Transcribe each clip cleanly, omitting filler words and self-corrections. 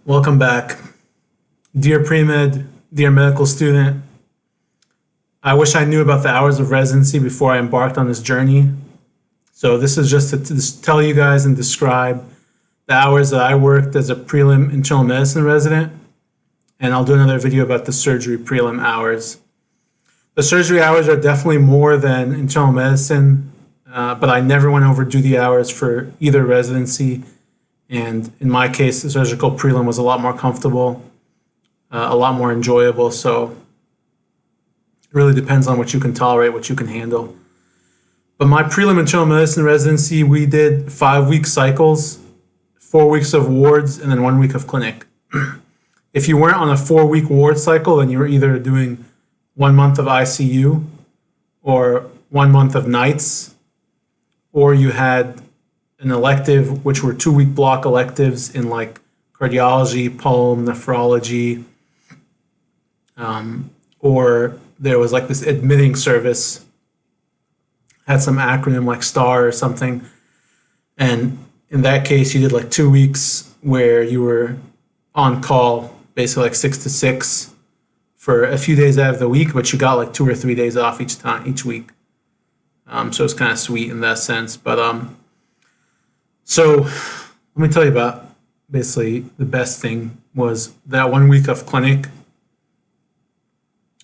Welcome back. Dear pre-med, dear medical student, I wish I knew about the hours of residency before I embarked on this journey. So this is just to tell you guys and describe the hours that I worked as a prelim internal medicine resident, and I'll do another video about the surgery prelim hours. The surgery hours are definitely more than internal medicine, but I never went over duty hours for either residency. And in my case, the surgical prelim was a lot more comfortable, a lot more enjoyable. So it really depends on what you can tolerate, what you can handle. But my prelim internal medicine residency, we did 5-week cycles, 4 weeks of wards, and then 1 week of clinic. If you weren't on a 4-week ward cycle, then you were either doing 1 month of ICU or 1 month of nights, or you had an elective, which were 2-week block electives in like cardiology, pulm, nephrology, or there was like this admitting service, had some acronym like STAR or something. And in that case, you did like 2 weeks where you were on call, basically like 6 to 6 for a few days out of the week, but you got like 2 or 3 days off each week. So it's kind of sweet in that sense. But so let me tell you about basically the best thing was that 1 week of clinic.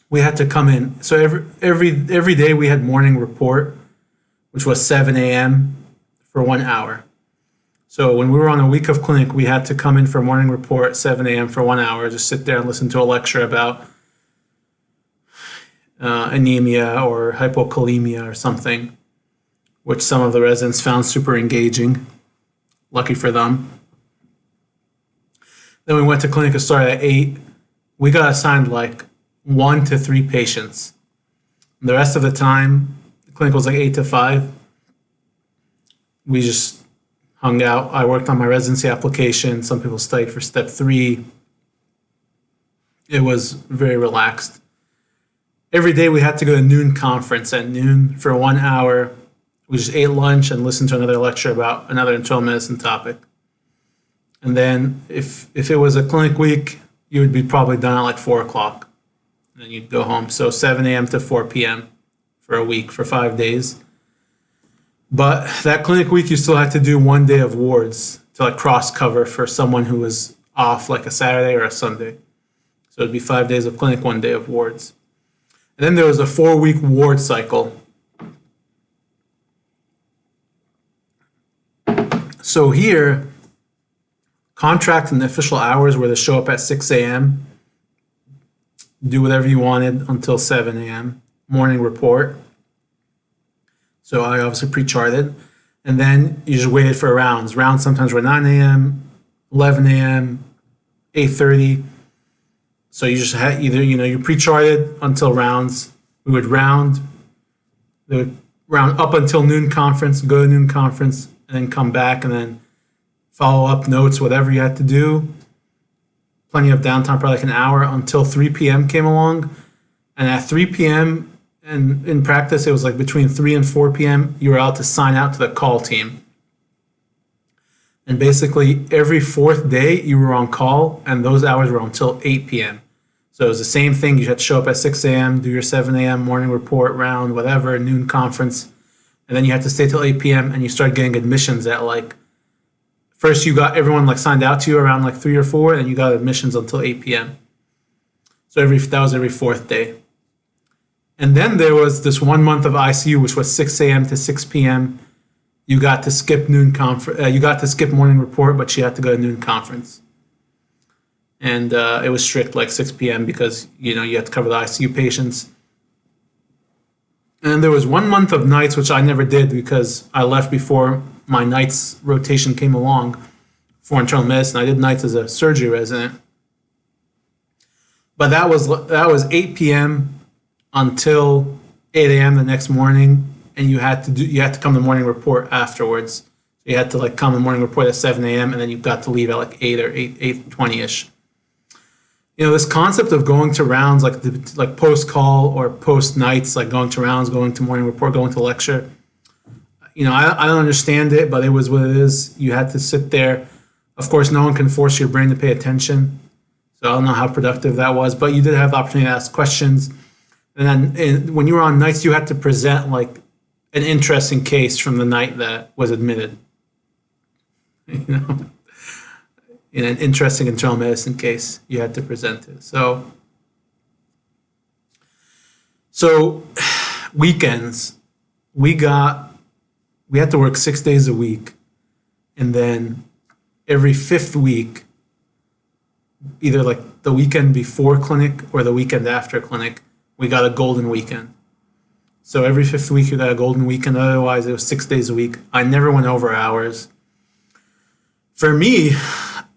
We had to come in. So every day we had morning report, which was 7 a.m. for 1 hour. So when we were on a week of clinic, we had to come in for morning report at 7 a.m. for 1 hour, just sit there and listen to a lecture about anemia or hypokalemia or something, which some of the residents found super engaging. Lucky for them. Then we went to clinic and started at 8. We got assigned like 1 to 3 patients. The rest of the time, the clinic was like 8 to 5. We just hung out. I worked on my residency application. Some people studied for step 3. It was very relaxed. Every day we had to go to noon conference at noon for 1 hour. We just ate lunch and listened to another lecture about another internal medicine topic. And then if it was a clinic week, you would be probably done at like 4 o'clock. And then you'd go home. So 7 a.m. to 4 p.m. for a week, for 5 days. But that clinic week, you still had to do 1 day of wards to like cross cover for someone who was off like a Saturday or a Sunday. So it'd be 5 days of clinic, 1 day of wards. And then there was a 4-week ward cycle. So here, contract and the official hours were to show up at 6 a.m., do whatever you wanted until 7 a.m., morning report. So I obviously pre-charted. And then you just waited for rounds. Rounds sometimes were 9 a.m., 11 a.m., 8:30. So you just had either, you pre-charted until rounds. We would round. They would round up until noon conference, go to noon conference, and then come back and then follow up notes, whatever you had to do. Plenty of downtime, probably like an hour until 3 p.m. came along. And at 3 p.m., and in practice, it was like between 3 and 4 p.m., you were out to sign out to the call team. And basically, every 4th day, you were on call, and those hours were until 8 p.m. So it was the same thing. You had to show up at 6 a.m., do your 7 a.m. morning report, round, whatever, noon conference. And then you had to stay till 8 p.m. and you started getting admissions at like, first you got everyone like signed out to you around like 3 or 4, and you got admissions until 8 p.m. So that was every 4th day. And then there was this 1 month of ICU, which was 6 a.m. to 6 p.m. You got to skip you got to skip morning report, but you had to go to noon conference. And it was strict like 6 p.m. because, you had to cover the ICU patients. And there was 1 month of nights, which I never did because I left before my nights rotation came along for internal medicine. I did nights as a surgery resident. But that was 8 p.m. until 8 a.m. the next morning, and you had to come to morning report afterwards. So you had to like come to morning report at 7 a.m. and then you got to leave at like 8 or 8:20ish. This concept of going to rounds, like post call or post nights, like going to rounds, going to morning report, going to lecture. I don't understand it, but it was what it is. You had to sit there Of course, no one can force your brain to pay attention. So I don't know how productive that was, but you did have the opportunity to ask questions. And then when you were on nights, you had to present like an interesting case from the night that was admitted. You know, in an interesting internal medicine case, you had to present it. So weekends, we had to work 6 days a week, and then every fifth week, either like the weekend before clinic or the weekend after clinic, we got a golden weekend. So every fifth week, you got a golden weekend. Otherwise, it was 6 days a week. I never went over hours. For me,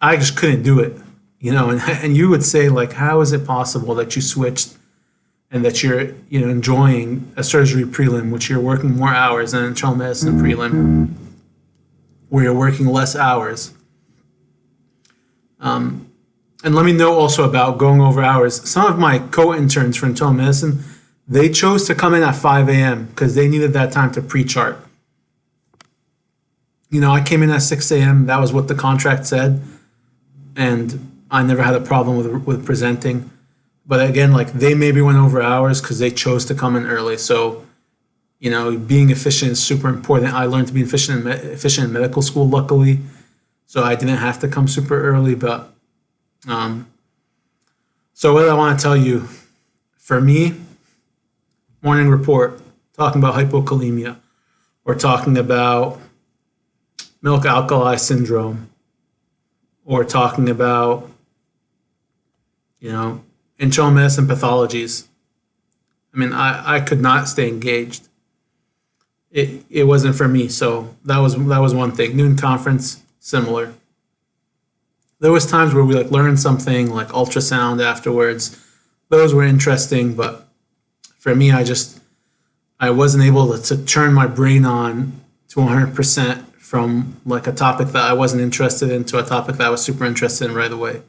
I just couldn't do it, you know. And you would say, like, how is it possible that you switched and that you're, you know, enjoying a surgery prelim, which you're working more hours than an internal medicine prelim, where you're working less hours? And let me know also about going over hours. Some of my co-interns for internal medicine, they chose to come in at 5 a.m. because they needed that time to pre-chart. You know, I came in at 6 a.m. That was what the contract said. And I never had a problem with presenting. But again, like, they maybe went over hours because they chose to come in early. So, you know, being efficient is super important. I learned to be efficient in medical school, luckily. So I didn't have to come super early. But so what I want to tell you, for me, morning report, talking about hypokalemia, or talking about milk alkali syndrome, or talking about, you know, internal medicine pathologies. I mean, I could not stay engaged. It wasn't for me. So that was one thing. Noon conference, similar. There was times where we like learned something like ultrasound afterwards. Those were interesting, but for me, I wasn't able to turn my brain on to 100% from like a topic that I wasn't interested in to a topic that I was super interested in right away.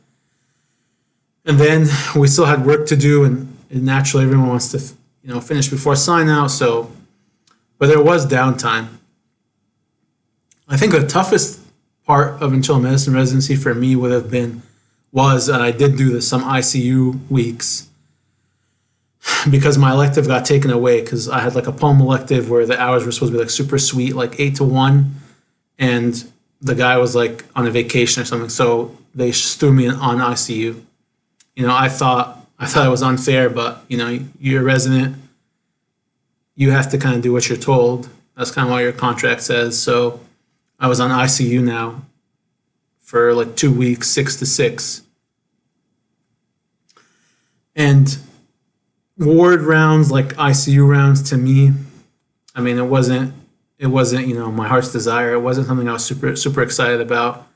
And then we still had work to do, and naturally everyone wants to, you know, finish before sign out. So, but there was downtime. I think the toughest part of internal medicine residency for me would have been and I did do this, some ICU weeks, because my elective got taken away because I had like a pulm elective where the hours were supposed to be like super sweet, like 8 to 1, and the guy was like on a vacation or something, so they just threw me on ICU. You know, I thought it was unfair, but you know, you're a resident, you have to kind of do what you're told. That's kind of what your contract says. So I was on ICU now for like 2 weeks, 6 to 6. And ward rounds, like ICU rounds, to me, I mean, it wasn't, you know, my heart's desire. It wasn't something I was super excited about.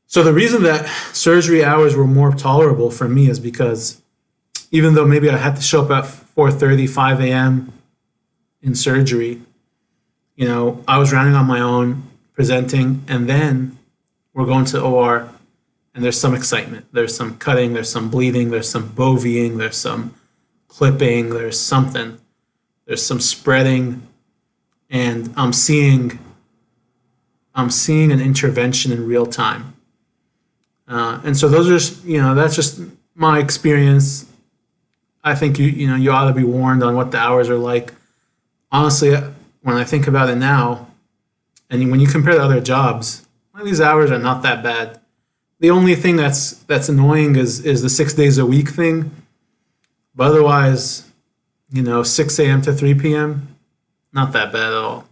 So the reason that surgery hours were more tolerable for me is because even though maybe I had to show up at 4:30, 5 a.m. in surgery, you know, I was rounding on my own, presenting, and then we're going to OR, and there's some excitement. There's some cutting, there's some bleeding, there's some bovying, there's some clipping, there's something. There's some spreading, and I'm seeing an intervention in real time. And so those are just, you know, that's just my experience. I think you ought to be warned on what the hours are like. Honestly, when I think about it now, and when you compare to other jobs, these hours are not that bad. The only thing that's annoying is the 6 days a week thing. But otherwise, you know, 6 a.m. to 3 p.m., not that bad at all.